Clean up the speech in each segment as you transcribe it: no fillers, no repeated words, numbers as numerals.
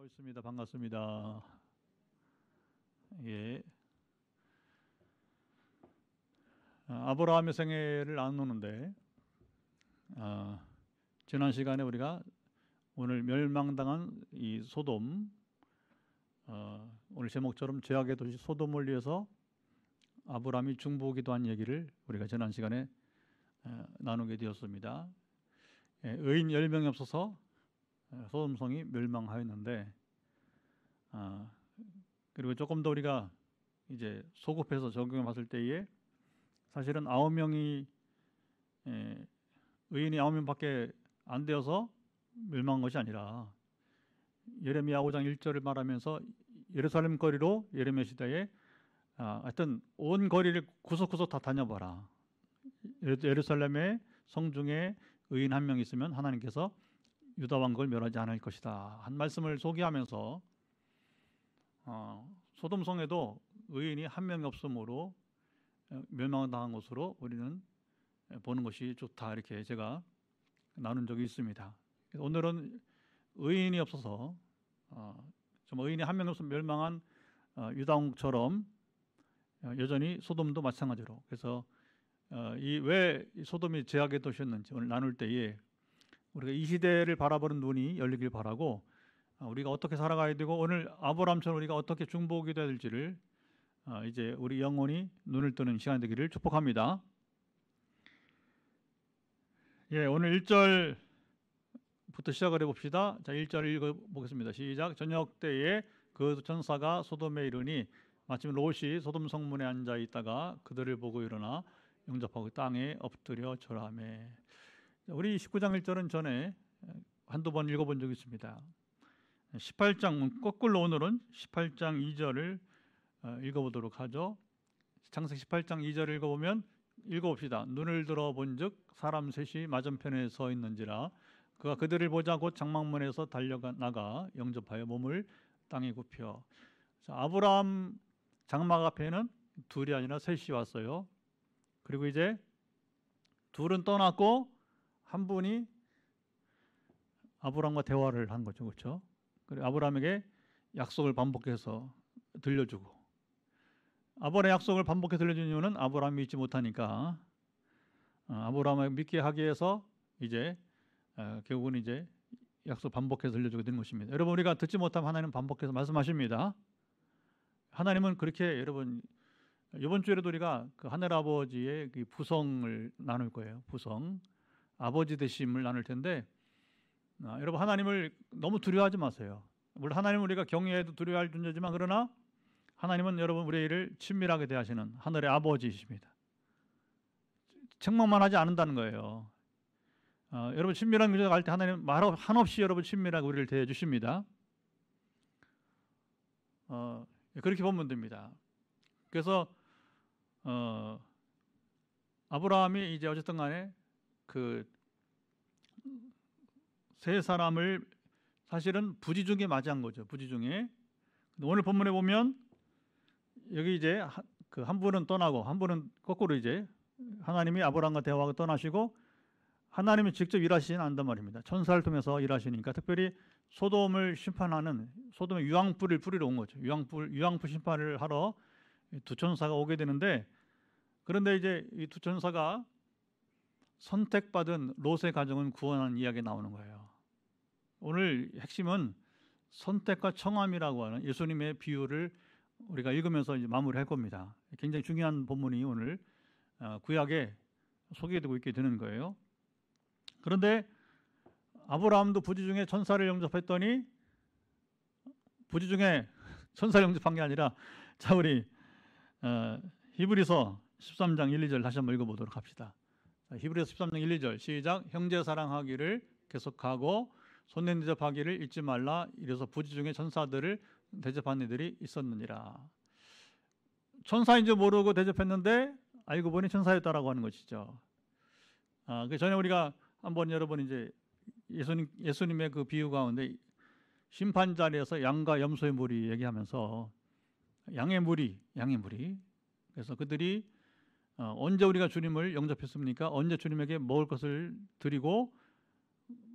있습니다. 반갑습니다. 예. 아브라함의 생애를 나누는데 지난 시간에 우리가 오늘 멸망당한 이 소돔, 오늘 제목처럼 죄악의 도시 소돔을 위해서 아브라함이 중보기도한 얘기를 우리가 지난 시간에 나누게 되었습니다. 의인 10명이 없어서 소돔성이 멸망하였는데, 그리고 조금 더 우리가 이제 소급해서 적용해 봤을 때에 사실은 9명이 의인이 9명밖에 안 되어서 멸망한 것이 아니라, 예레미야 5장 1절을 말하면서 예루살렘 거리로 예레미야 시대에 하여튼 온 거리를 구석구석 다 다녀봐라. 예루살렘의 성중에 의인 한 명 있으면 하나님께서 유다 왕국을 멸하지 않을 것이다 한 말씀을 소개하면서 소돔성에도 의인이 한 명이 없으므로 멸망당한 것으로 우리는 보는 것이 좋다, 이렇게 제가 나눈 적이 있습니다. 오늘은 의인이 없어서 좀 의인이 한 명이 없으면 멸망한 유다 왕국처럼 여전히 소돔도 마찬가지로, 그래서 왜 소돔이 죄악의 도시였는지 오늘 나눌 때에 우리가 이 시대를 바라보는 눈이 열리길 바라고, 우리가 어떻게 살아가야 되고 오늘 아브라함처럼 우리가 어떻게 중보기도해야 될지를 이제 우리 영혼이 눈을 뜨는 시간이 되기를 축복합니다. 예, 오늘 1절부터 시작을 해봅시다. 자, 1절 읽어보겠습니다. 시작. 저녁 때에 그 천사가 소돔에 이르니 마침 롯이 소돔 성문에 앉아 있다가 그들을 보고 일어나 영접하고 땅에 엎드려 절하매. 우리 19장 1절은 전에 한두 번 읽어본 적이 있습니다. 18장 거꾸로 오늘은 18장 2절을 읽어보도록 하죠. 창세기 18장 2절을 읽어봅시다. 눈을 들어 본즉 사람 셋이 맞은편에 서 있는지라 그가 그들을 보자 곧 장막문에서 달려나가 영접하여 몸을 땅에 굽혀. 아브라함 장막 앞에는 둘이 아니라 셋이 왔어요. 그리고 이제 둘은 떠났고 한 분이 아브라함과 대화를 한 거죠, 그렇죠? 그리고 아브라함에게 약속을 반복해서 들려주고, 아브라함의 약속을 반복해 들려준 이유는 아브라함이 믿지 못하니까 아브라함을 믿게 하기 위해서 이제 결국은 이제 약속 반복해서 들려주게 되는 것입니다. 여러분, 우리가 듣지 못하면 하나님은 반복해서 말씀하십니다. 하나님은 그렇게, 여러분, 이번 주에도 우리가 그 하늘 아버지의 그 부성을 나눌 거예요. 부성, 아버지 되심을 나눌 텐데, 여러분, 하나님을 너무 두려워하지 마세요. 물론 하나님은 우리가 경외해도 두려워할 존재지만, 그러나 하나님은 여러분 우리의 일을 친밀하게 대하시는 하늘의 아버지이십니다. 책망만 하지 않는다는 거예요. 여러분, 친밀한 교제가 갈 때 하나님은 말 한없이 여러분 친밀하게 우리를 대해 주십니다. 그렇게 보면 됩니다. 그래서 아브라함이 이제 어쨌든 간에 그 세 사람을 사실은 부지 중에 맞이한 거죠. 부지 중에. 오늘 본문에 보면 여기 이제 그 한 분은 떠나고 한 분은 거꾸로 이제 하나님이 아브라함과 대화하고 떠나시고 하나님이 직접 일하시진 않단 말입니다. 천사를 통해서 일하시니까, 특별히 소돔을 심판하는, 소돔의 유황불을 뿌리러 온 거죠. 유황불 심판을 하러 두 천사가 오게 되는데, 그런데 이제 이 두 천사가 선택받은 롯의 가정은 구원하는 이야기가 나오는 거예요. 오늘 핵심은 선택과 청함이라고 하는 예수님의 비유를 우리가 읽으면서 이제 마무리할 겁니다. 굉장히 중요한 본문이 오늘 구약에 소개되고 있게 되는 거예요. 그런데 아브라함도 부지 중에 천사를 영접했더니, 부지 중에 천사를 영접한 게 아니라, 자, 우리 히브리서 13장 1, 2절 다시 한번 읽어보도록 합시다. 히브리서 13장 1, 2절 시작. 형제 사랑하기를 계속하고 손님 대접하기를 잊지 말라. 이래서 부지 중에 천사들을 대접한 이들이 있었느니라. 천사인 줄 모르고 대접했는데 알고 보니 천사였다라고 하는 것이죠. 그 전에 우리가 한번 여러분 이제 예수님의 그 비유 가운데 심판 자리에서 양과 염소의 무리 얘기하면서 양의 무리, 그래서 그들이 언제 우리가 주님을 영접했습니까? 언제 주님에게 먹을 것을 드리고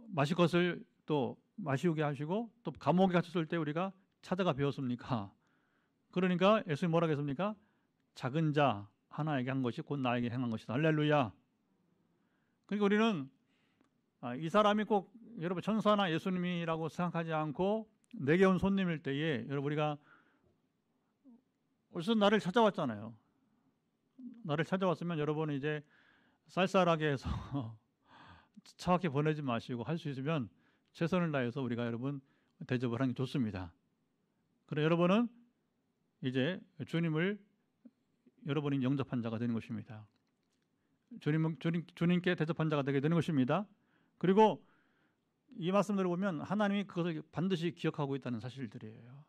마실 것을 또 마시우게 하시고 또 감옥에 갇혔을 때 우리가 찾아가 배웠습니까? 그러니까 예수님 뭐라고 했습니까? 작은 자 하나에게 한 것이 곧 나에게 행한 것이다. 할렐루야. 그러니까 우리는 이 사람이 꼭 여러분 천사나 예수님이라고 생각하지 않고 내게 온 손님일 때에 여러분 우리가 어디서 나를 찾아왔잖아요. 나를 찾아왔으면 여러분은 이제 쌀쌀하게 해서 차갑게 보내지 마시고 할 수 있으면 최선을 다해서 우리가 여러분 대접을 하는 게 좋습니다. 그래 여러분은 이제 여러분이 영접한 자가 되는 것입니다. 주님께 대접한 자가 되게 되는 것입니다. 그리고 이 말씀들을 보면 하나님이 그것을 반드시 기억하고 있다는 사실들이에요.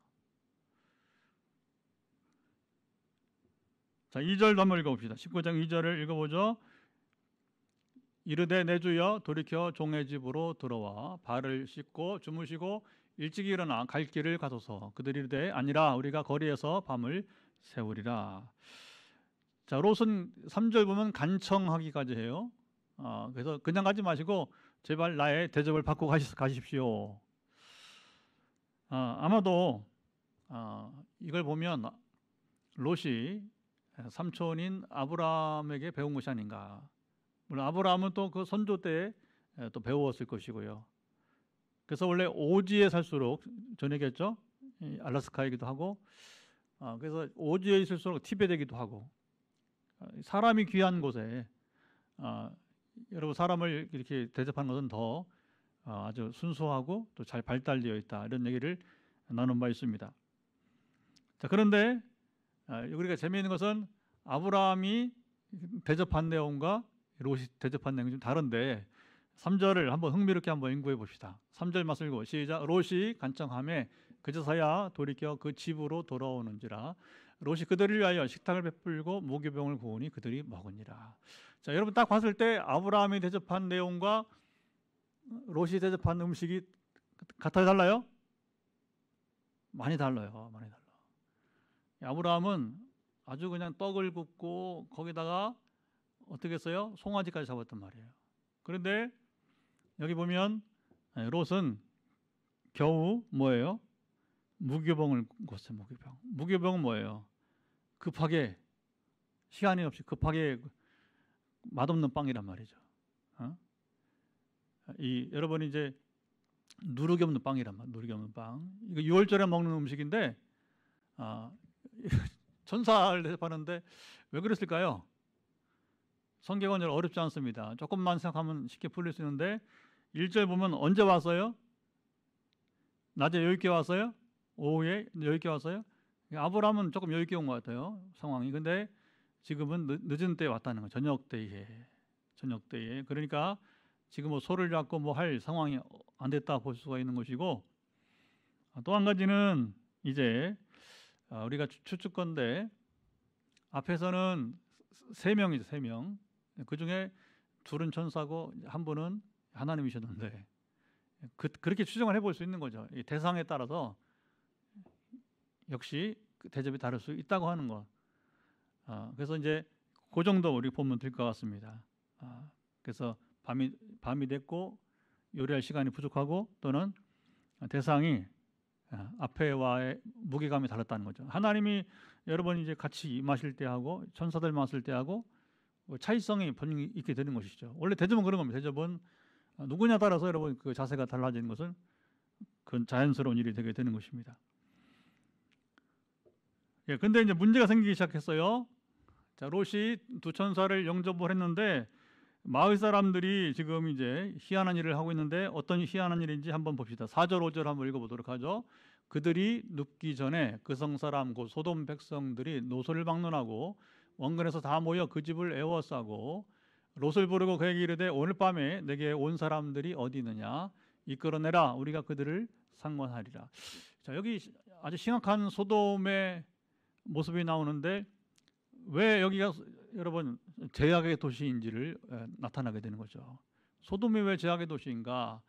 자, 2절도 한번 읽어봅시다. 19장 2절을 읽어보죠. 이르되 내 주여 돌이켜 종의 집으로 들어와 발을 씻고 주무시고 일찍 일어나 갈 길을 가소서. 그들이 이르되 아니라 우리가 거리에서 밤을 새우리라. 자, 롯은 3절 보면 간청하기까지 해요. 그래서 그냥 가지 마시고 제발 나의 대접을 받고 가십시오. 아마도 이걸 보면 롯이 삼촌인 아브라함에게 배운 것이 아닌가. 물론 아브라함은 또 그 선조 때 또 배웠을 것이고요. 그래서 원래 오지에 살수록 전에겠죠. 알라스카이기도 하고, 그래서 오지에 있을수록 티베트이기도 하고, 사람이 귀한 곳에 여러분 사람을 이렇게 대접하는 것은 더 아주 순수하고 또 잘 발달되어 있다 이런 얘기를 나눈 바 있습니다. 자, 그런데 우리가 재미있는 것은 아브라함이 대접한 내용과 롯이 대접한 내용이 좀 다른데 3절을 한번 흥미롭게 한번 연구해 봅시다. 3절 말씀 읽고 시작. 롯이 간청하매 그제서야 돌이켜 그 집으로 돌아오는지라. 롯이 그들을 위하여 식탁을 베풀고 무교병을 구우니 그들이 먹으니라. 자, 여러분 딱 봤을 때 아브라함이 대접한 내용과 롯이 대접한 음식이 같아요, 달라요? 많이 달라요. 많이 달라. 아브라함은 아주 그냥 떡을 굽고 거기다가 어떻게 했어요? 송아지까지 잡았단 말이에요. 그런데 여기 보면 롯은 겨우 뭐예요? 무교병을 굽었어요. 무교병. 무교병은 뭐예요? 급하게 시간이 없이 급하게 맛없는 빵이란 말이죠. 여러분이 이제 누룩이 없는 빵이란 말, 누룩이 없는 빵. 이거 6월절에 먹는 음식인데 천사를 대접하는데 왜 그랬을까요? 성경은 어렵지 않습니다. 조금만 생각하면 쉽게 풀릴 수 있는데 1절 보면 언제 왔어요? 낮에 여유있게 왔어요? 오후에 여유있게 왔어요? 아브라함은 조금 여유있게 온 것 같아요. 상황이. 근데 지금은 늦은 때에 왔다는 거예요. 저녁 때에. 그러니까 지금 뭐 소를 잡고 뭐 할 상황이 안 됐다 볼 수가 있는 것이고, 또 한 가지는 이제 우리가 추측건데 앞에서는 3명이죠. 3명. 그 중에 둘은 천사고 한 분은 하나님이셨는데 그렇게 추정을 해볼 수 있는 거죠. 이 대상에 따라서 역시 그 대접이 다를 수 있다고 하는 것. 그래서 이제 그 정도 우리 보면 될 것 같습니다. 그래서 밤이 됐고 요리할 시간이 부족하고 또는 대상이 앞에와의 무게감이 달랐다는 거죠. 하나님이 여러분 이제 같이 임하실 때하고 천사들 임하실 때하고 차이성이 분명히 있게 되는 것이죠. 원래 대접은 그런 겁니다. 대접은 누구냐 따라서 여러분 그 자세가 달라지는 것은 그건 자연스러운 일이 되게 되는 것입니다. 예, 근데 이제 문제가 생기기 시작했어요. 자, 롯이 두 천사를 영접을 했는데 마을 사람들이 지금 이제 희한한 일을 하고 있는데 어떤 희한한 일인지 한번 봅시다. 4절 5절 한번 읽어보도록 하죠. 그들이 눕기 전에 그 성 사람 곧 소돔 백성들이 노소를 막론하고 원근에서 다 모여 그 집을 에워싸고 롯을 부르고 그에게 이르되 오늘 밤에 내게 온 사람들이 어디 있느냐 이끌어내라 우리가 그들을 상관하리라. 자, 여기 아주 심각한 소돔의 모습이 나오는데 왜 여기가 여러분 제약의 도시인지를 나타나게 되는 거죠. 소돔이 왜 제약의 도시인가?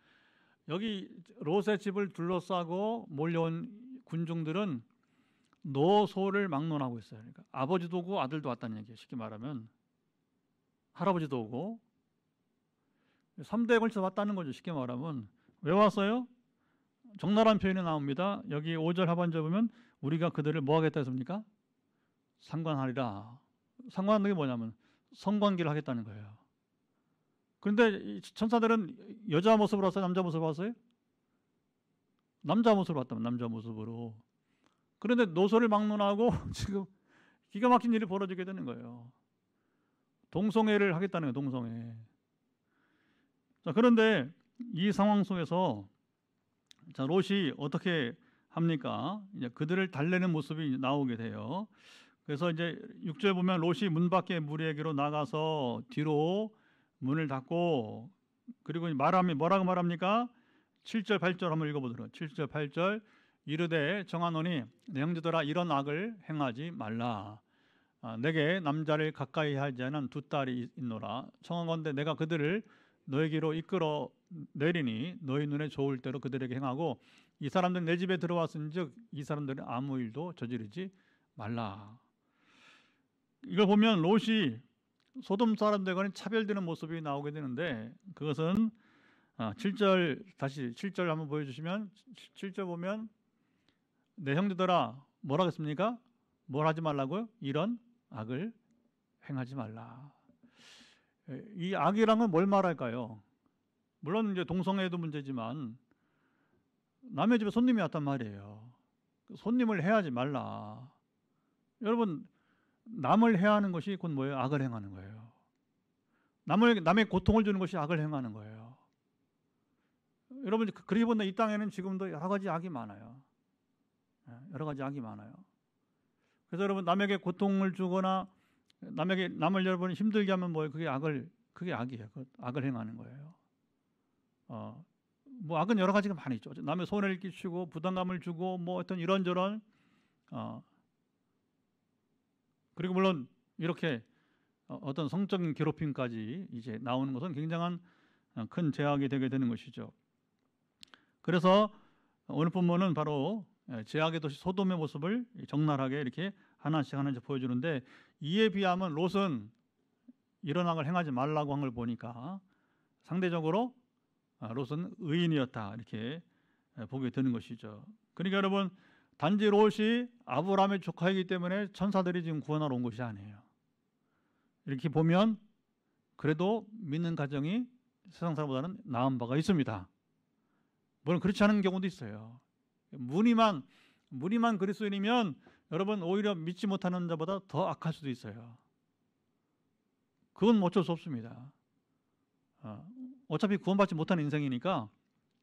여기 롯의 집을 둘러싸고 몰려온 군중들은 노소를 막론하고 있어요. 그러니까 아버지도 오고 아들도 왔다는 얘기예요. 쉽게 말하면 할아버지도 오고 3대에 걸쳐 왔다는 거죠. 쉽게 말하면 왜 왔어요? 적나라한 표현이 나옵니다. 여기 5절 하반절 보면 우리가 그들을 뭐 하겠다 했습니까? 상관하리라. 상관하는 게 뭐냐면 성관계를 하겠다는 거예요. 그런데 이 천사들은 여자 모습으로 왔어요? 남자 모습으로 왔어요? 남자 모습으로 왔다면 남자 모습으로. 그런데 노소를 막론하고 지금 기가 막힌 일이 벌어지게 되는 거예요. 동성애를 하겠다는 거예요. 동성애. 자, 그런데 이 상황 속에서 자, 롯이 어떻게 합니까? 이제 그들을 달래는 모습이 나오게 돼요. 그래서 이제 6절 보면 롯이 문 밖에 무리에게로 나가서 뒤로 문을 닫고, 그리고 뭐라고 말합니까? 7절 8절 한번 읽어보도록. 7절 8절 이르되 정하노니 내 형제들아 이런 악을 행하지 말라. 내게 남자를 가까이 하지 않은 두 딸이 있노라. 청하건대 내가 그들을 너에게로 이끌어 내리니 너희 눈에 좋을 대로 그들에게 행하고 이 사람들은 내 집에 들어왔은즉 이 사람들은 아무 일도 저지르지 말라. 이걸 보면 롯이 소돔 사람들과는 차별되는 모습이 나오게 되는데, 그것은 7절 다시 7절 한번 보여주시면 7절 보면 내 형제들아 뭐라 했습니까? 뭘 하지 말라고요? 이런 악을 행하지 말라. 이 악이란 뭘 말할까요? 물론 이제 동성애도 문제지만 남의 집에 손님이 왔단 말이에요. 손님을 해하지 말라. 여러분, 남을 해하는 것이 곧 뭐예요? 악을 행하는 거예요. 남의 고통을 주는 것이 악을 행하는 거예요. 여러분, 그렇게 본다 이 땅에는 지금도 여러 가지 악이 많아요. 여러 가지 악이 많아요. 그래서 여러분, 남에게 고통을 주거나 남을 여러분 힘들게 하면 뭐예요? 그게 악이에요. 악을 행하는 거예요. 뭐 악은 여러 가지가 많이 있죠. 남의 손해를 끼치고 부담감을 주고 뭐 어떤 이런저런 그리고 물론 이렇게 어떤 성적인 괴롭힘까지 이제 나오는 것은 굉장한 큰 죄악이 되게 되는 것이죠. 그래서 오늘 본문은 바로 죄악의 도시 소돔의 모습을 적나라하게 이렇게 하나씩 보여주는데, 이에 비하면 롯은 이런 악을 행하지 말라고 한 걸 보니까 상대적으로 롯은 의인이었다 이렇게 보게 되는 것이죠. 그러니까 여러분, 단지 롯이 아브라함의 조카이기 때문에 천사들이 지금 구원하러 온 것이 아니에요. 이렇게 보면 그래도 믿는 가정이 세상 사람보다는 나은 바가 있습니다. 물론 그렇지 않은 경우도 있어요. 무늬만 그리스도인이면 여러분 오히려 믿지 못하는 자보다 더 악할 수도 있어요. 그건 어쩔 수 없습니다. 어차피 구원받지 못하는 인생이니까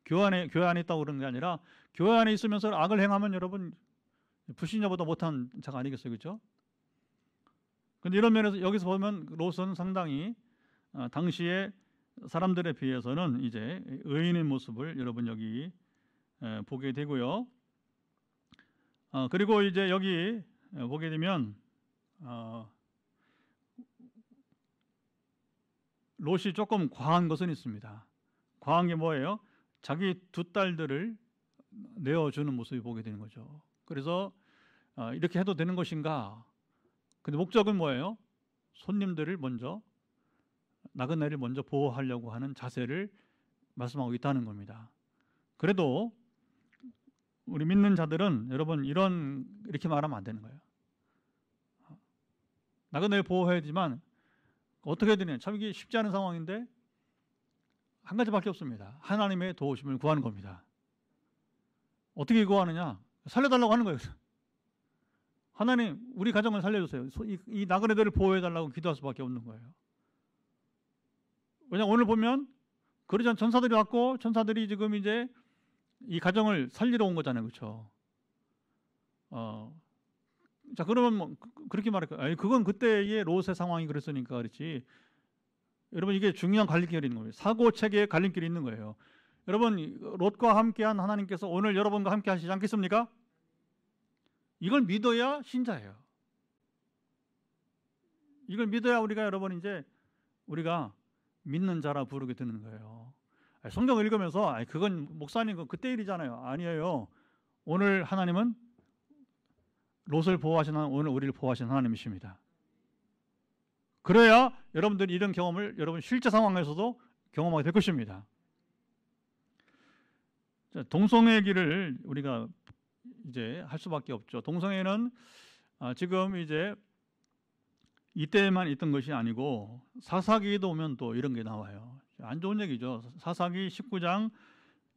교회 안에 있다고 그러는 게 아니라 교회 안에 있으면서 악을 행하면 여러분 불신자보다 못한 자가 아니겠어요, 그렇죠? 그런데 이런 면에서 여기서 보면 롯은 상당히 당시의 사람들에 비해서는 이제 의인의 모습을 여러분 여기 보게 되고요. 그리고 이제 여기 보게 되면 롯이 조금 과한 것은 있습니다. 과한 게 뭐예요? 자기 두 딸들을 내어주는 모습이 보게 되는 거죠. 그래서 이렇게 해도 되는 것인가? 근데 목적은 뭐예요? 손님들을 먼저, 나그네를 먼저 보호하려고 하는 자세를 말씀하고 있다는 겁니다. 그래도 우리 믿는 자들은 여러분 이렇게 말하면 안 되는 거예요. 나그네를 보호해야지만 어떻게 되냐? 참 이게 쉽지 않은 상황인데 한 가지밖에 없습니다. 하나님의 도우심을 구하는 겁니다. 어떻게 구하느냐? 살려달라고 하는 거예요. 하나님, 우리 가정을 살려주세요. 이 나그네들을 보호해달라고 기도할 수밖에 없는 거예요. 왜냐하면 오늘 보면 그러지 않은 천사들이 왔고 천사들이 지금 이제 이 가정을 살리러 온 거잖아요, 그렇죠? 자, 그러면 뭐 그렇게 말할까요? 그건 그때의 롯의 상황이 그랬으니까 그렇지. 여러분, 이게 중요한 갈림길이 있는 거예요. 사고 체계의 갈림길이 있는 거예요. 여러분, 롯과 함께한 하나님께서 오늘 여러분과 함께 하시지 않겠습니까? 이걸 믿어야 신자예요. 이걸 믿어야 여러분 이제 우리가 믿는 자라 부르게 되는 거예요. 성경을 읽으면서 그건 목사님 그때 일이잖아요. 아니에요. 오늘 하나님은 롯을 보호하시는 오늘 우리를 보호하시는 하나님이십니다. 그래야 여러분들이 이런 경험을 여러분 실제 상황에서도 경험하게 될 것입니다. 자, 동성애기를 우리가 이제 할 수밖에 없죠. 동성애는 지금 이제 이때만 있던 것이 아니고 사사기에도 오면 또 이런 게 나와요. 안 좋은 얘기죠. 사사기 19장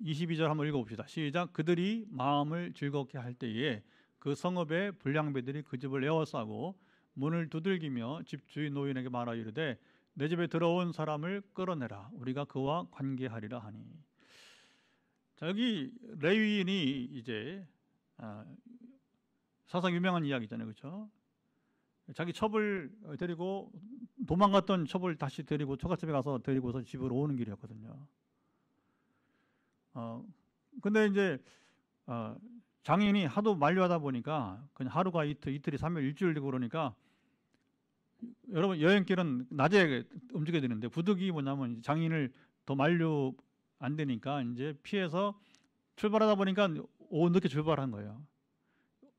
22절 한번 읽어봅시다. 시작. 그들이 마음을 즐겁게 할 때에 그 성읍의 불량배들이 그 집을 에워싸고 문을 두들기며 집 주인 노인에게 말하여 이르되 내 집에 들어온 사람을 끌어내라. 우리가 그와 관계하리라 하니. 자, 여기 레위인이 이제 사상 유명한 이야기잖아요, 그렇죠? 자기 첩을 데리고 도망갔던 첩을 다시 데리고 처갓집에 가서 데리고서 집으로 오는 길이었거든요. 근데 이제 장인이 하도 만류하다 보니까 그냥 하루가 이틀이 3일 일주일 되고 그러니까 여러분 여행길은 낮에 움직여야 되는데 부득이 뭐냐면 장인을 더 만류 안 되니까 이제 피해서 출발하다 보니까 오후 늦게 출발한 거예요.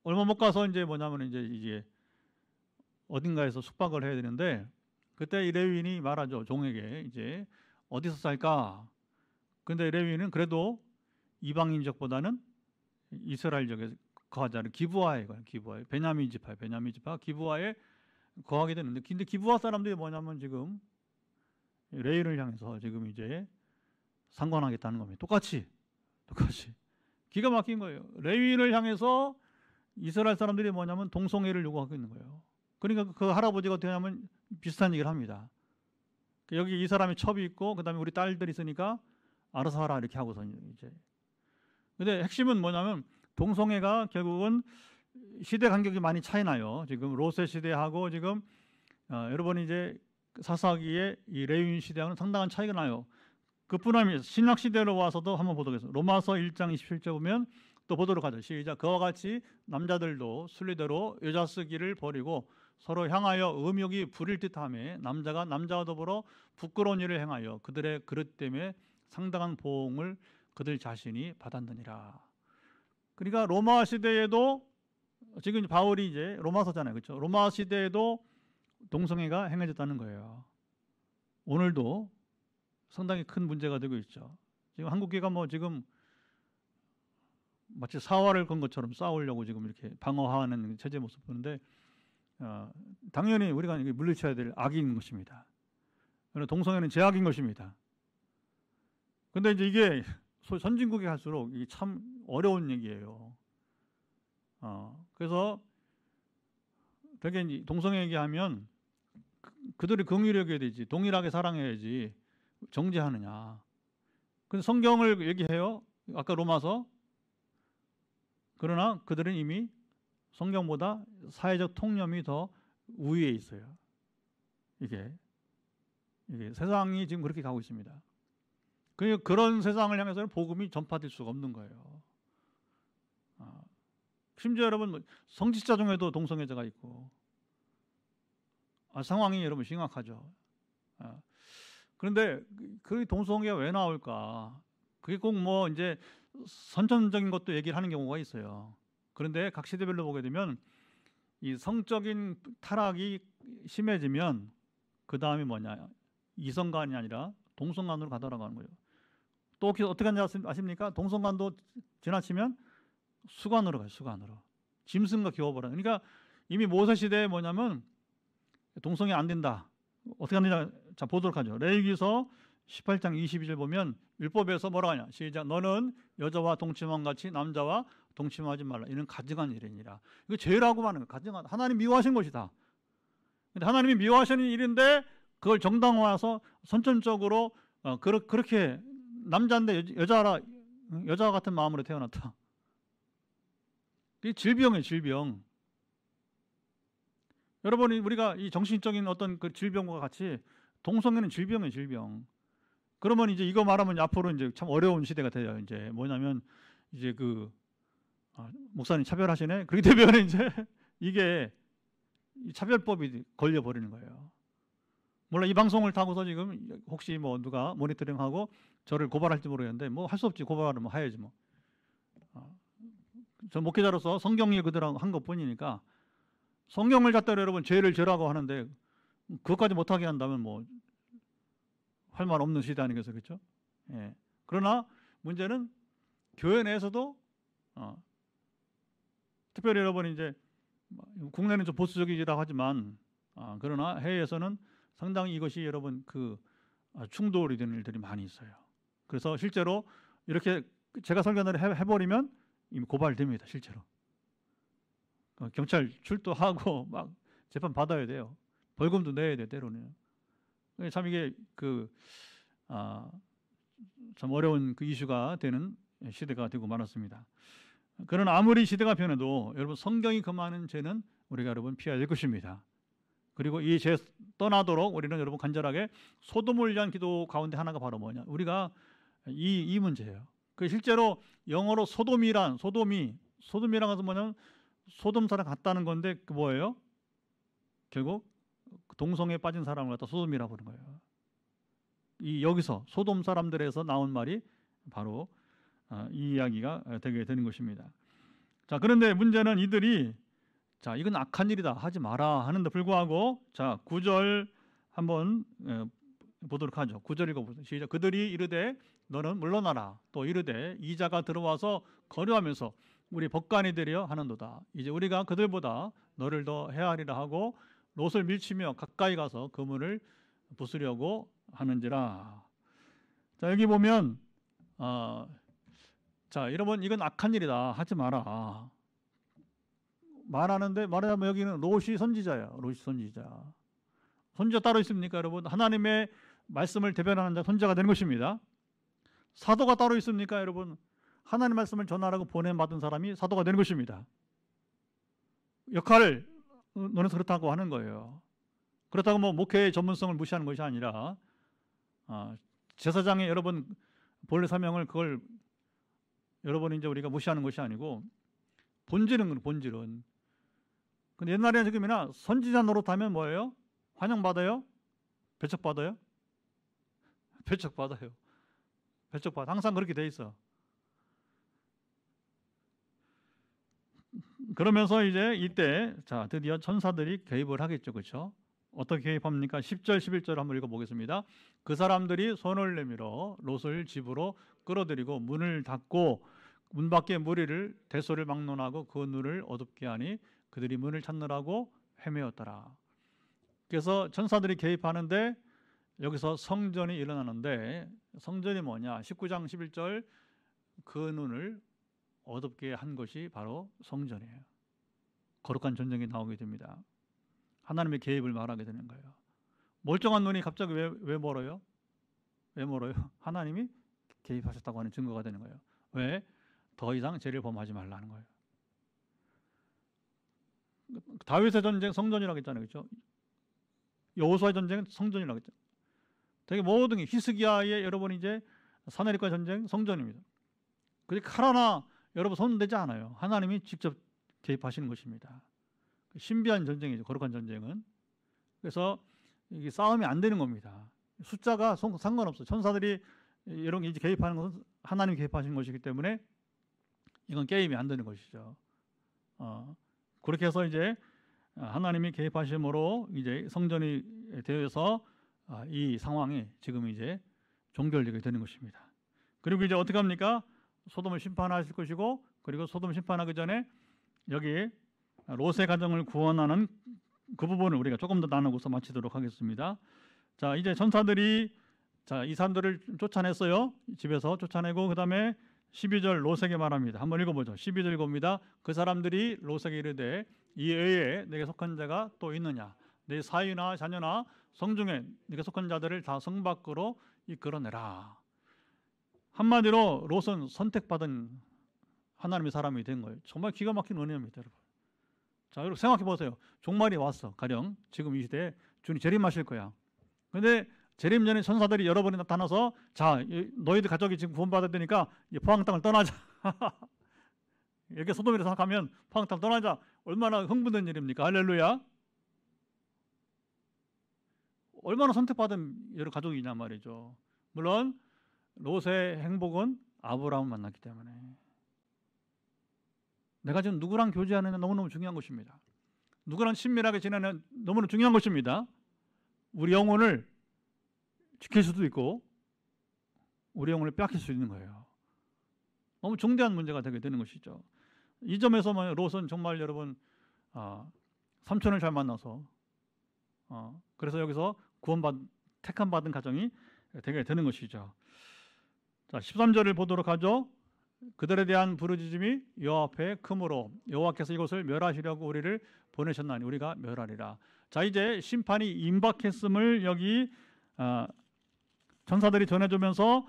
얼마 못 가서 이제 뭐냐면 이제 어딘가에서 숙박을 해야 되는데 그때 이 레위인이 말하죠. 종에게 이제 어디서 살까? 근데 레위인은 그래도 이방인 지역보다는 이스라엘 지역에 거하자는 기브아에 가요. 기브아에 베냐민 지파 기브아에 거하게 되는데 근데 기브아 사람들이 뭐냐면 지금 레위인을 향해서 지금 이제 상관하겠다는 겁니다. 똑같이 기가 막힌 거예요. 레위인을 향해서 이스라엘 사람들이 뭐냐면 동성애를 요구하고 있는 거예요. 그러니까 그 할아버지가 어떻게 하냐면 비슷한 얘기를 합니다. 여기 이 사람이 첩이 있고 그다음에 우리 딸들이 있으니까 알아서 하라 이렇게 하고서 이제. 근데 핵심은 뭐냐면 동성애가 결국은 시대 간격이 많이 차이 나요. 지금 로세 시대하고 지금 여러분이 이제 사사기의 이 레위인 시대하고는 상당한 차이가 나요. 그뿐 아니라 신약 시대로 와서도 한번 보도록 하겠습니다. 로마서 1장 27절 보면 또 보도록 하죠. 시작. 그와 같이 남자들도 순리대로 여자 쓰기를 버리고 서로 향하여 음욕이 부릴 듯하며 남자가 남자와 더불어 부끄러운 일을 행하여 그들의 그릇 때문에 상당한 보응을 그들 자신이 받았느니라. 그러니까 로마 시대에도 지금 바울이 이제 로마서잖아요, 그렇죠? 로마 시대에도 동성애가 행해졌다는 거예요. 오늘도 상당히 큰 문제가 되고 있죠. 지금 한국계가 뭐 지금 마치 사활을 건 것처럼 싸우려고 지금 이렇게 방어하는 체제 모습 보는데 당연히 우리가 물리쳐야 될 악인 것입니다. 동성애는 제약인 것입니다. 근데 이제 이게 선진국에 갈수록 이게 참 어려운 얘기예요. 그래서 되게 동성애 얘기하면 그들이 긍휼히 여겨야 되지, 동일하게 사랑해야지 정죄하느냐. 근데 성경을 얘기해요. 아까 로마서. 그러나 그들은 이미 성경보다 사회적 통념이 더 우위에 있어요. 이게 세상이 지금 그렇게 가고 있습니다. 그런 세상을 향해서는 복음이 전파될 수가 없는 거예요. 심지어 여러분 성직자 중에도 동성애자가 있고 상황이 여러분 심각하죠. 그런데 그 동성애가 왜 나올까? 그게 꼭 뭐 이제 선천적인 것도 얘기를 하는 경우가 있어요. 그런데 각 시대별로 보게 되면 이 성적인 타락이 심해지면 그 다음이 뭐냐? 이성간이 아니라 동성간으로 가더라고 하는 거예요. 또 어떻게 하는지 아십니까? 동성간도 지나치면 수간으로 가요. 수간으로. 짐승과 기워버려요. 그러니까 이미 모세 시대에 뭐냐면 동성애 안 된다. 어떻게 하느냐? 자, 보도록 하죠. 레위기서 18장 22절 보면 율법에서 뭐라고 하냐? 시작. 너는 여자와 동침한 같이 남자와 동침하지 말라. 이는 가증한 일이니라. 이거 죄라고 하는 거예요. 가증한. 하나님 미워하신 것이다. 근데 하나님이 미워하시는 일인데 그걸 정당화해서 선천적으로 그렇게 남자인데 여자와 같은 마음으로 태어났다. 이게 질병이에요, 질병. 여러분이 우리가 이 정신적인 어떤 그 질병과 같이 동성애는 질병이에요, 질병. 그러면 이제 이거 말하면 앞으로 이제 참 어려운 시대가 돼요. 이제 뭐냐면 이제 목사님 차별하시네. 그렇게 되면 이제 이게 차별법이 걸려 버리는 거예요. 몰라 이 방송을 타고서 지금 혹시 뭐 누가 모니터링하고 저를 고발할지 모르겠는데 뭐 할 수 없지. 고발을 뭐 해야지 뭐. 저 목회자로서 성경이 그대로 한 것뿐이니까 성경을 갖다 여러분 죄를 죄라고 하는데 그것까지 못하게 한다면 뭐 할 말 없는 시대 아니겠어요, 그렇죠? 예. 그러나 문제는 교회 내에서도 특별히 여러분 이제 국내는 좀 보수적이라고 하지만 그러나 해외에서는 상당히 이것이 여러분 충돌이 되는 일들이 많이 있어요. 그래서 실제로 이렇게 제가 설교를 해버리면 이미 고발됩니다. 실제로 경찰 출동하고 막 재판 받아야 돼요. 벌금도 내야 돼요. 때로는. 참 이게 참 어려운 이슈가 되는 시대가 되고 말았습니다. 그러나 아무리 시대가 변해도 여러분 성경이 금하는 죄는 우리가 여러분 피해야 될 것입니다. 그리고 이 죄 떠나도록 우리는 여러분 간절하게 소돔을 위한 기도 가운데 하나가 바로 뭐냐? 우리가 이 문제예요. 그 실제로 영어로 소돔이란 소돔이란 것은 뭐냐면 소돔사랑 같다는 건데 그 뭐예요? 결국 동성애에 빠진 사람을 갖다 소돔이라고 부르는 거예요. 여기서 소돔 사람들에서 나온 말이 바로 이 이야기가 되게 되는 것입니다. 자, 그런데 문제는 이들이 이건 악한 일이다 하지 마라 하는데 불구하고 9절 한번 보도록 하죠. 9절 읽어보세요. 시작. 그들이 이르되 너는 물러나라. 또 이르되 이자가 들어와서 거류하면서 우리 법관이 되려 하는도다. 이제 우리가 그들보다 너를 더 헤아리라 하고 롯을 밀치며 가까이 가서 그물을 부수려고 하는지라. 자, 여기 보면 여러분 이건 악한 일이다 하지 마라 말하자면 여기는 롯이 선지자야. 롯이 선지자. 선지자 따로 있습니까, 여러분? 하나님의 말씀을 대변하는 자 선지자가 되는 것입니다. 사도가 따로 있습니까, 여러분? 하나님의 말씀을 전하라고 보냄받은 사람이 사도가 되는 것입니다. 역할을 너는 그렇다고 하는 거예요. 그렇다고 목회의 전문성을 무시하는 것이 아니라 제사장의 여러분 본래 사명을 그걸 여러분이 이제 우리가 무시하는 것이 아니고 본질은. 근데 옛날에는 지금이나 선지자 노릇하면 뭐예요? 환영받아요? 배척받아요? 배척받아요. 배척받아. 항상 그렇게 돼 있어. 그러면서 이제 이때 드디어 천사들이 개입을 하겠죠. 그렇죠? 어떻게 개입합니까? 10절 11절 한번 읽어보겠습니다. 그 사람들이 손을 내밀어 롯을 집으로 끌어들이고 문을 닫고 문 밖에 무리를 대소를 막론하고 그 눈을 어둡게 하니 그들이 문을 찾느라고 헤매었더라. 그래서 천사들이 개입하는데 여기서 성전이 일어나는데 성전이 뭐냐? 19장 11절 그 눈을 어둡게 한 것이 바로 성전이에요. 거룩한 전쟁이 나오게 됩니다. 하나님의 개입을 말하게 되는 거예요. 멀쩡한 눈이 갑자기 왜 멀어요? 왜 멀어요? 하나님이 개입하셨다고 하는 증거가 되는 거예요. 왜? 더 이상 죄를 범하지 말라는 거예요. 다윗의 전쟁 성전이라고 했잖아요. 그렇죠? 여호수아의 전쟁은 성전이라고 했죠. 되게 모든 게 히스기야의 여러분 이제 사내립과 전쟁 성전입니다. 근데 칼 하나 여러분 손대지 않아요. 하나님이 직접 개입하시는 것입니다. 신비한 전쟁이죠. 거룩한 전쟁은. 그래서 이게 싸움이 안 되는 겁니다. 숫자가 상관없어요. 천사들이 이런 게 이제 개입하는 것은 하나님이 개입하시는 것이기 때문에 이건 게임이 안 되는 것이죠. 그렇게 해서 이제 하나님이 개입하심으로 이제 성전이 되어서 이 상황이 지금 이제 종결되게 되는 것입니다. 그리고 이제 어떻게 합니까? 소돔을 심판하실 것이고, 그리고 소돔 심판하기 전에 여기 롯의 가정을 구원하는 그 부분을 우리가 조금 더 나누고서 마치도록 하겠습니다. 자, 이제 천사들이 이 사람들을 쫓아냈어요. 집에서 쫓아내고 그 다음에 12절 롯에게 말합니다. 한번 읽어보죠. 12절 읽어봅니다. 그 사람들이 롯에게 이르되 이 외에 내게 속한 자가 또 있느냐? 내 사위나 자녀나 성중에 네가 속한 자들을 다 성 밖으로 이끌어내라. 한마디로 롯은 선택받은 하나님의 사람이 된 거예요. 정말 기가 막힌 은혜입니다, 여러분. 자, 여러분 생각해 보세요. 종말이 왔어. 가령 지금 이 시대에 주님 재림하실 거야. 근데 재림 전에 천사들이 여러 번이 나타나서 자, 너희들 가족이 지금 구원받아야 되니까 포항 땅을 떠나자. 이렇게 소돔이라 생각하면 포항 땅 떠나자. 얼마나 흥분된 일입니까? 할렐루야. 얼마나 선택받은 여러 가족이냐 말이죠. 물론 롯의 행복은 아브라함을 만났기 때문에. 내가 지금 누구랑 교제하느냐 너무너무 중요한 것입니다. 누구랑 친밀하게 지내는 너무나 중요한 것입니다. 우리 영혼을 지킬 수도 있고 우리 영혼을 빼앗길 수 있는 거예요. 너무 중대한 문제가 되게 되는 것이죠. 이 점에서만 롯은 정말 여러분 삼촌을 잘 만나서 그래서 여기서 택함 받은 가정이 되게 되는 것이죠. 자, 13절을 보도록 하죠. 그들에 대한 부르짖음이 여호와 앞에 크므로 여호와께서 이곳을 멸하시려고 우리를 보내셨나니 우리가 멸하리라. 자, 이제 심판이 임박했음을 여기 전사들이 전해주면서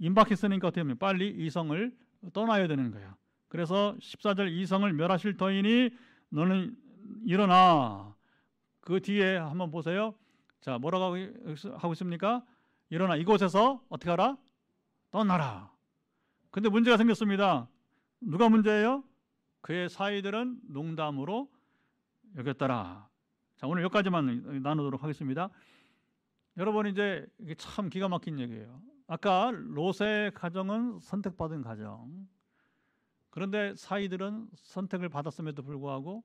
임박했으니까 어떻게 하면 빨리 이 성을 떠나야 되는 거야. 그래서 14절 이 성을 멸하실 터이니 너는 일어나. 그 뒤에 한번 보세요. 자, 뭐라고 하고 있습니까? 일어나 이곳에서 어떻게 하라? 떠나라. 근데 문제가 생겼습니다. 누가 문제예요? 그의 사이들은 농담으로 여겼더라. 자, 오늘 여기까지만 나누도록 하겠습니다. 여러분, 이제 이게 참 기가 막힌 얘기예요. 아까 롯의 가정은 선택받은 가정. 그런데 사이들은 선택을 받았음에도 불구하고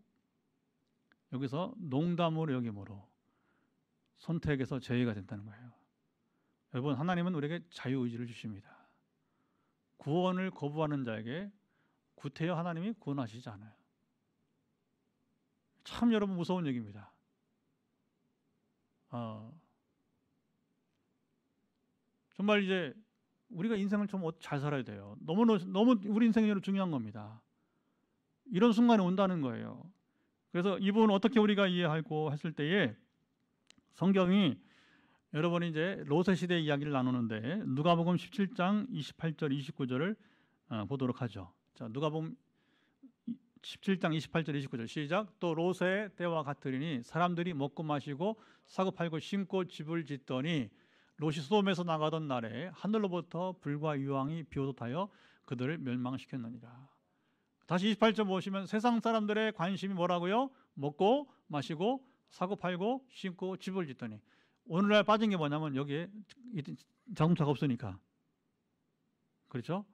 여기서 농담으로 여김으로 선택에서 제외가 된다는 거예요. 여러분, 하나님은 우리에게 자유의지를 주십니다. 구원을 거부하는 자에게 구태여 하나님이 구원하시지 않아요. 참 여러분 무서운 얘기입니다. 정말 이제 우리가 인생을 좀 잘 살아야 돼요. 너무 우리 인생이 중요한 겁니다. 이런 순간이 온다는 거예요. 그래서 이 부분을 어떻게 우리가 이해하고 했을 때에 성경이 여러분이 이제 롯의 시대 이야기를 나누는데 누가복음 17장 28절 29절을 보도록 하죠. 자, 누가복음 17장 28절 29절 시작. 또 롯의 때와 같으리니 사람들이 먹고 마시고 사고 팔고 심고 집을 짓더니 롯이 소돔에서 나가던 날에 하늘로부터 불과 유황이 비오듯하여 그들을 멸망시켰느니라. 다시 28절 보시면 세상 사람들의 관심이 뭐라고요? 먹고 마시고 사고 팔고 심고 집을 짓더니. 오늘날 빠진 게 뭐냐면 여기에 자동차가 없으니까, 그렇죠?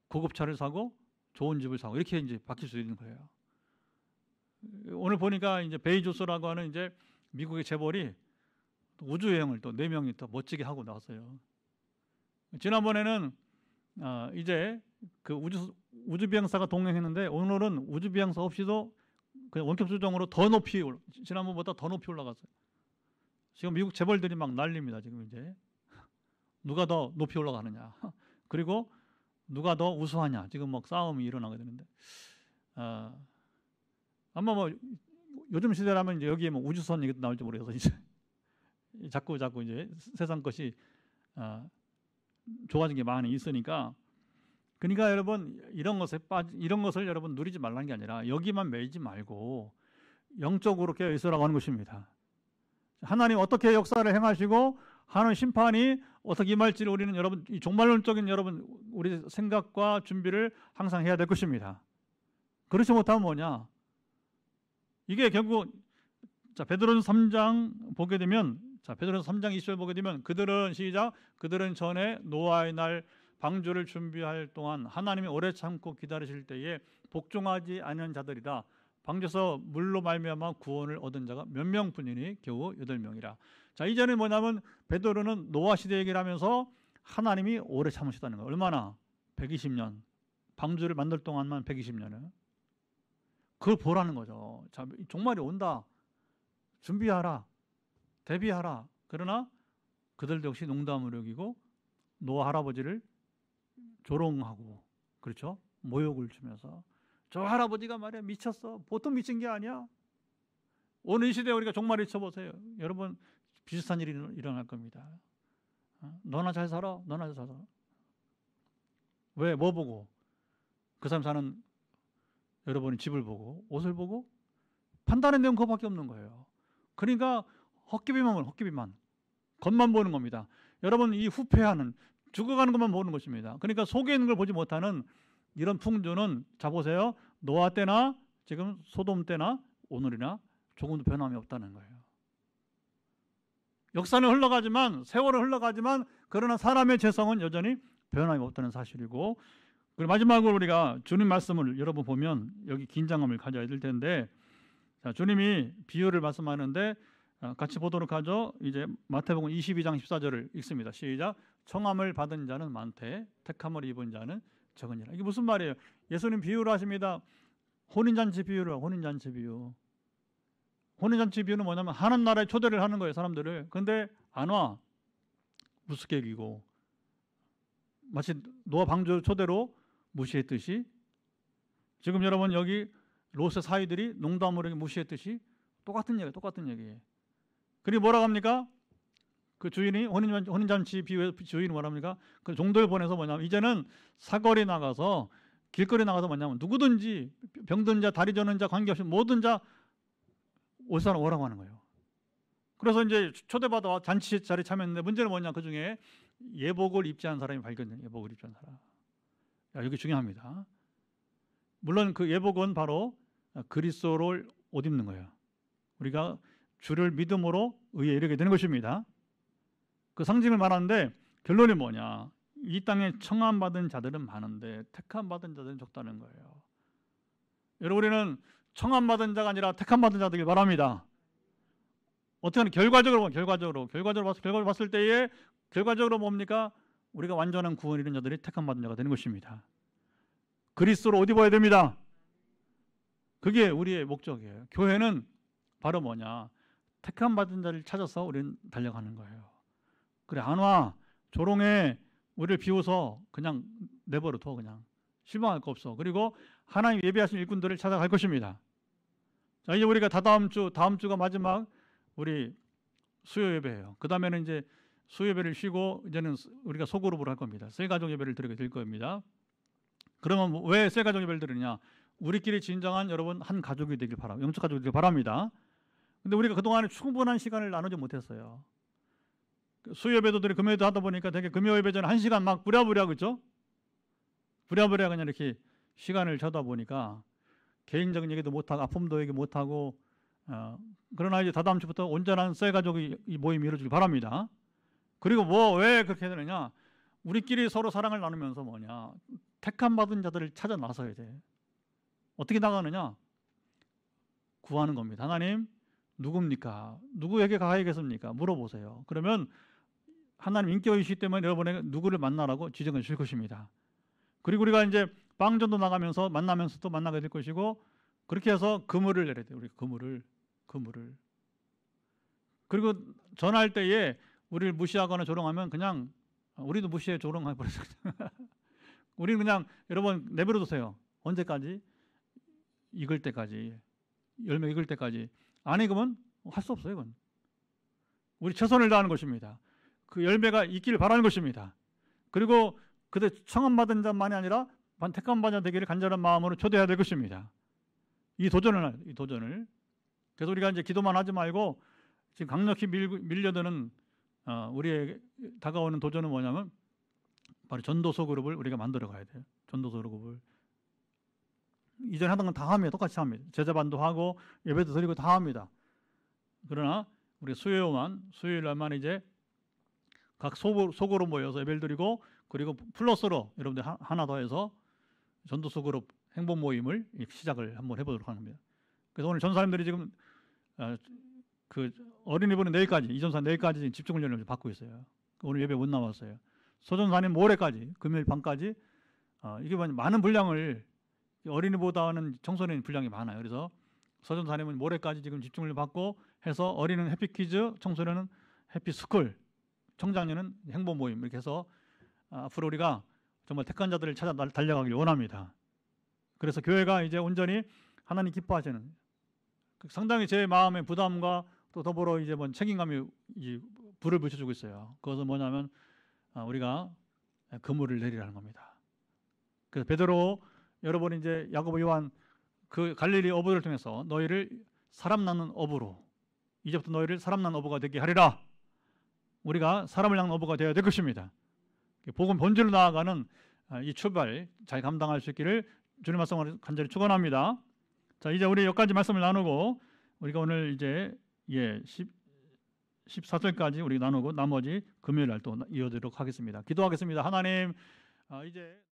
고급차를 사고 좋은 집을 사고 이렇게 이제 바뀔 수 있는 거예요. 오늘 보니까 이제 베이조스라고 하는 이제 미국의 재벌이 우주 여행을 또 4명이 또 멋지게 하고 나왔어요. 지난번에는 이제 그 우주 비행사가 동행했는데 오늘은 우주 비행사 없이도 그냥 원격 조정으로 더 높이 지난번보다 더 높이 올라갔어요. 지금 미국 재벌들이 막 난립니다. 지금 이제 누가 더 높이 올라가느냐, 그리고 누가 더 우수하냐, 지금 막 싸움이 일어나게 되는데 아마 뭐 요즘 시대라면 이제 여기에 뭐 우주선 얘기도 나올지 모르겠어서 이제 자꾸 이제 세상 것이 좋아진 게 많이 있으니까. 그러니까 여러분 이런 것을 여러분 누리지 말라는 게 아니라 여기만 매이지 말고 영적으로 깨어 있으라고 하는 것입니다. 하나님 어떻게 역사를 행하시고 하는 심판이 어떻게 임할지를 우리는 여러분 이 종말론적인 여러분 우리 생각과 준비를 항상 해야 될 것입니다. 그렇지 못하면 뭐냐? 이게 결국 자, 베드로전서 3장 보게 되면 베드로전서 3장 20절 보게 되면 그들은 시작. 그들은 전에 노아의 날 방주를 준비할 동안 하나님이 오래 참고 기다리실 때에 복종하지 않은 자들이다. 방주에서 물로 말미암아 구원을 얻은 자가 몇 명뿐이니 겨우 8명이라. 자, 이제는 뭐냐면 베드로는 노아 시대 얘기를 하면서 하나님이 오래 참으셨다는 거예요. 얼마나? 120년. 방주를 만들 동안만 120년을. 그걸 보라는 거죠. 자, 종말이 온다. 준비하라. 대비하라. 그러나 그들도 역시 농담으로 여기고 노아 할아버지를 조롱하고, 그렇죠? 모욕을 주면서 저 할아버지가 말이야 미쳤어. 보통 미친 게 아니야. 오늘 이 시대에 우리가 종말을 쳐보세요. 여러분 비슷한 일이 일어날 겁니다. 너나 잘 살아. 너나 잘 살아. 왜? 뭐 보고? 그 사람 사는 여러분이 집을 보고 옷을 보고 판단의 내용 그거밖에 없는 거예요. 그러니까 헛기비만 겉만 보는 겁니다. 여러분 이 후패하는 죽어가는 것만 보는 것입니다. 그러니까 속에 있는 걸 보지 못하는 이런 풍조는 자 보세요. 노아 때나 지금 소돔 때나 오늘이나 조금도 변함이 없다는 거예요. 역사는 흘러가지만 세월은 흘러가지만 그러나 사람의 죄성은 여전히 변함이 없다는 사실이고, 그리고 마지막으로 우리가 주님 말씀을 여러분 보면 여기 긴장감을 가져야 될 텐데, 자, 주님이 비유를 말씀하는데 같이 보도록 하죠. 이제 마태복음 22장 14절을 읽습니다. 시작. 청함을 받은 자는 많되 택함을 입은 자는 적으니라. 이게 무슨 말이에요? 예수님 비유를 하십니다. 혼인잔치 비유를 혼인잔치 비유. 혼인잔치 비유는 뭐냐면 하나님 나라에 초대를 하는 거예요, 사람들을. 근데 안 와. 무스객이고 마치 노아 방주 초대로 무시했듯이 지금 여러분 여기 롯의 사위들이 농담으로 무시했듯이 똑같은 얘기예요. 그리고 뭐라고 합니까? 그 주인이 혼인잔치 비유의 주인이 뭐라 합니까? 그 종들 보내서 뭐냐면 이제는 사거리 나가서 길거리 나가서 뭐냐면 누구든지 병든 자, 다리 저는 자, 관계없이 모든 자 올 사람 오라고 하는 거예요. 그래서 이제 초대받아 잔치 자리에 참여했는데 문제는 뭐냐? 그 중에 예복을 입지 않은 사람이 발견돼요. 예복을 입지 않은 사람. 이게 중요합니다. 물론 그 예복은 바로 그리스도를 옷 입는 거예요. 우리가 주를 믿음으로 의에 이르게 되는 것입니다. 그 상징을 말하는데 결론이 뭐냐? 이 땅에 청함받은 자들은 많은데 택함받은 자들은 적다는 거예요. 여러분 우리는 청함받은 자가 아니라 택함받은 자들을 말합니다. 어떻게 하면 결과적으로 봤을 때에 결과적으로 뭡니까? 우리가 완전한 구원 이룬 자들이 택함받은 자가 되는 것입니다. 그리스도로 옷 입어야 됩니다. 그게 우리의 목적이에요. 교회는 바로 뭐냐? 택함받은 자를 찾아서 우리는 달려가는 거예요. 그래 안 와. 조롱해. 우리를 비워서 그냥 내버려둬. 그냥 실망할 거 없어. 그리고 하나님 예배하신 일꾼들을 찾아갈 것입니다. 자, 이제 우리가 다음 주가 마지막 우리 수요 예배예요. 그 다음에는 이제 수요 예배를 쉬고 이제는 우리가 소그룹으로 할 겁니다. 셀가족 예배를 드리게 될 겁니다. 그러면 왜 셀가족 예배를 드리냐? 우리끼리 진정한 여러분 한 가족이 되길 바랍니다. 영적 가족이 되길 바랍니다. 근데 우리가 그동안에 충분한 시간을 나누지 못했어요. 수요 예배도 드리고 금요 예배도 하다 보니까 되게 금요 예배 전에 1시간 막 부랴부랴 그죠? 부랴부랴 그냥 이렇게 시간을 쳐다 보니까 개인적인 얘기도 못하고 아픔도 얘기 못하고 그러나 이제 다다음 주부터 온전한 셀가족이 이 모임이 이루어지길 바랍니다. 그리고 왜 그렇게 해야 되느냐? 우리끼리 서로 사랑을 나누면서 뭐냐? 택함받은 자들을 찾아 나서야 돼. 어떻게 나가느냐? 구하는 겁니다. 하나님 누굽니까? 누구에게 가야겠습니까? 물어보세요. 그러면 하나님 인격이시기 때문에 여러분에게 누구를 만나라고 지정해 주실 것입니다. 그리고 우리가 이제 빵전도 나가면서 만나면서 또 만나게 될 것이고 그렇게 해서 그물을 내려야 돼요. 우리 그물을. 그리고 전할 때에 우리를 무시하거나 조롱하면 그냥 우리도 무시해 조롱해 버려서 우리는 그냥 여러분 내버려 두세요. 언제까지? 익을 때까지. 열매 익을 때까지. 안 익으면 할 수 없어요. 이건. 우리 최선을 다하는 것입니다. 그 열매가 있기를 바라는 것입니다. 그리고 그때 청함받은 자만이 아니라 택함받은 자 되기를 간절한 마음으로 초대해야 될 것입니다. 이 도전을. 그래서 우리가 이제 기도만 하지 말고 지금 강력히 밀려드는 우리에게 다가오는 도전은 뭐냐면 바로 전도서 그룹을 우리가 만들어 가야 돼요. 전도서 그룹을. 이전에 하던 건 다 합니다. 똑같이 합니다. 제자반도 하고 예배도 드리고 다 합니다. 그러나 우리 수요일 날만 이제 각 속으로 모여서 예배를 드리고 그리고 플러스로 여러분들 하나 더 해서 전도서 그룹 행복 모임을 시작을 한번 해보도록 합니다. 그래서 오늘 전사님들이 지금 그 어린이분은 내일까지, 이전사 내일까지 지금 집중 훈련을 받고 있어요. 오늘 예배 못 나왔어요. 서전사님 모레까지, 금요일 밤까지 이게 많은 분량을 어린이보다는 청소년 분량이 많아요. 그래서 서전사님은 모레까지 지금 집중을 받고 해서 어린이는 해피키즈, 청소년은 해피스쿨, 청장년은 행복 모임 이렇게 해서 앞으로 우리가 정말 택한 자들을 찾아 달려가길 원합니다. 그래서 교회가 이제 온전히 하나님 기뻐하시는 상당히 제 마음의 부담과 또 더불어 이제 책임감이 불을 붙여주고 있어요. 그것은 뭐냐면 우리가 그물을 내리라는 겁니다. 그래서 베드로 여러분이 이제 야고보 요한 그 갈릴리 어부들을 통해서 너희를 사람 낳는 어부로 이제부터 너희를 사람 낳는 어부가 되게 하리라. 우리가 사람을 낳는 어부가 되어야 될 것입니다. 복음 본질로 나아가는 이 출발 잘 감당할 수 있기를 주님 말씀을 간절히 축원합니다. 자, 이제 우리 여기까지 말씀을 나누고 우리가 오늘 이제 14절까지 우리 나누고 나머지 금요일 날 또 이어드리도록 하겠습니다. 기도하겠습니다. 하나님 이제